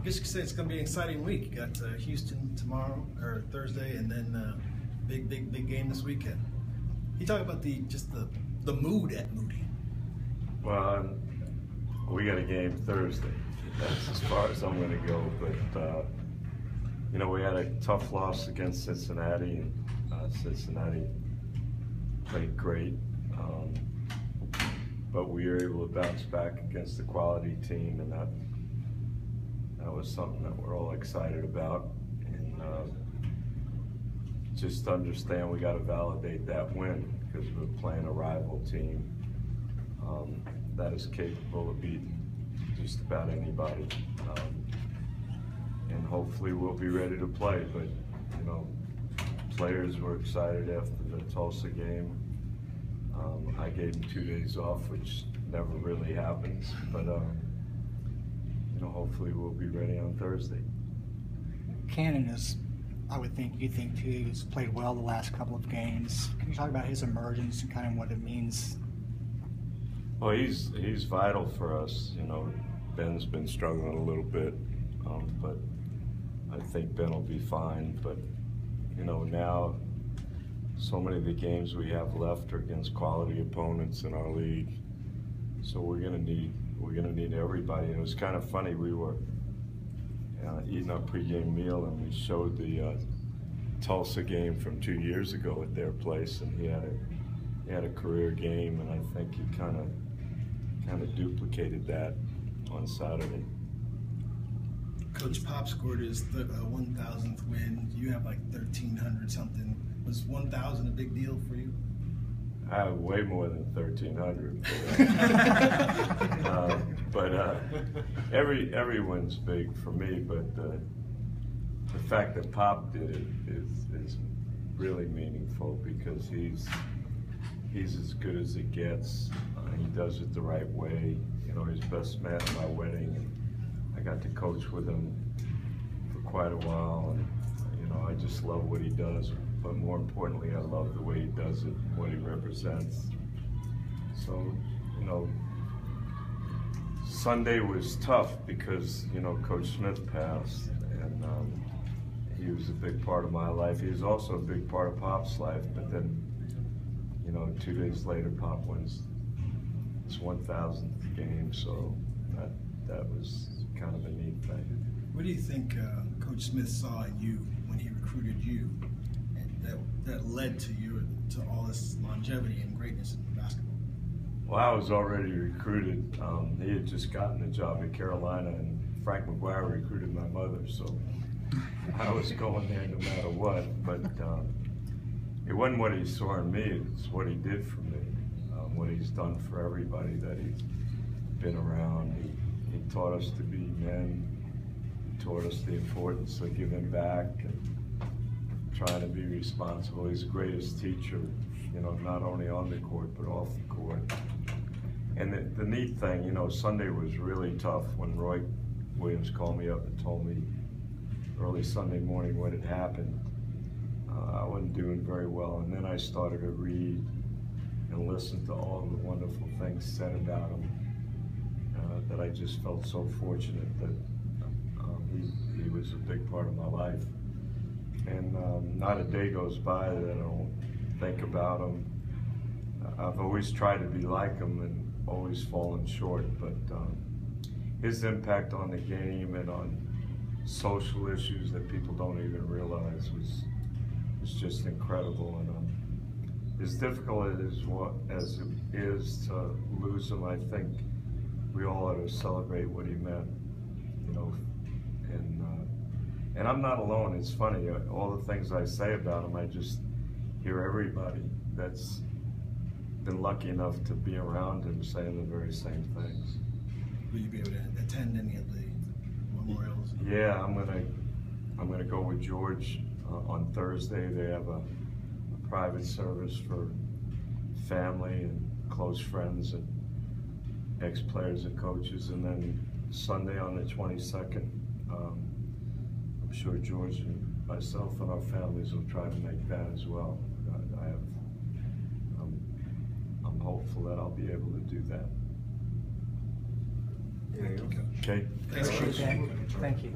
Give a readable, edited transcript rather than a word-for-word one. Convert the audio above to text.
guess you could say it's going to be an exciting week. You got Houston tomorrow or Thursday, and then big game this weekend. You talk about the mood at Moody. Well, we got a game Thursday. That's as far as I'm going to go. But you know, we had a tough loss against Cincinnati, and Cincinnati played great. But we were able to bounce back against a quality team, and that was something that we're all excited about. And just understand we got to validate that win because we're playing a rival team that is capable of beating just about anybody. And hopefully we'll be ready to play. But you know, players were excited after the Tulsa game. I gave them 2 days off, which never really happens, but you know, hopefully we'll be ready on Thursday. Cannon is, I would think, you think too, he's played well the last couple of games. Can you talk about his emergence and kind of what it means? Well, he's vital for us. You know, Ben's been struggling a little bit, but I think Ben will be fine. But you know, now so many of the games we have left are against quality opponents in our league, so we're gonna need everybody. And it was kind of funny. We were eating our pregame meal, and we showed the Tulsa game from 2 years ago at their place, and he had a career game, and I think he kind of duplicated that on Saturday. Coach Pop scored his 1,000th win. You have like 1,300 something. Was 1,000 a big deal for you? I have way more than 1,300. But every win's big for me. But the fact that Pop did it is really meaningful because he's as good as it gets. He does it the right way. You know, he's best man at my wedding, and I got to coach with him for quite a while. And you know, I just love what he does. But more importantly, I love the way he does it, what he represents. So, you know, Sunday was tough because, you know, Coach Smith passed, and he was a big part of my life. He was also a big part of Pop's life, but then, you know, 2 days later, Pop wins his 1,000th game, so that was kind of a neat thing. What do you think Coach Smith saw in you when he recruited you that led to all this longevity and greatness in basketball? Well, I was already recruited. He had just gotten a job at Carolina, and Frank McGuire recruited my mother, so I was going there no matter what. But it wasn't what he saw in me, it's what he did for me, what he's done for everybody that he's been around. He taught us to be men. He taught us the importance of giving back and trying to be responsible. He's the greatest teacher, you know, not only on the court, but off the court. And the neat thing, you know, Sunday was really tough when Roy Williams called me up and told me early Sunday morning what had happened. I wasn't doing very well, and then I started to read and listen to all the wonderful things said about him, that I just felt so fortunate that he was a big part of my life. And not a day goes by that I don't think about him. I've always tried to be like him and always fallen short, but his impact on the game and on social issues that people don't even realize was just incredible. And as difficult as it is to lose him, I think we all ought to celebrate what he meant, you know. And I'm not alone. It's funny, all the things I say about him, I just hear everybody that's been lucky enough to be around him saying the very same things. Will you be able to attend any of the memorials? Yeah, I'm gonna go with George on Thursday. They have a private service for family and close friends and ex-players and coaches, and then Sunday on the 22nd. I'm sure George and myself and our families will try to make that as well. I'm hopeful that I'll be able to do that. Okay? Thanks, Coach. Appreciate that. Thank you.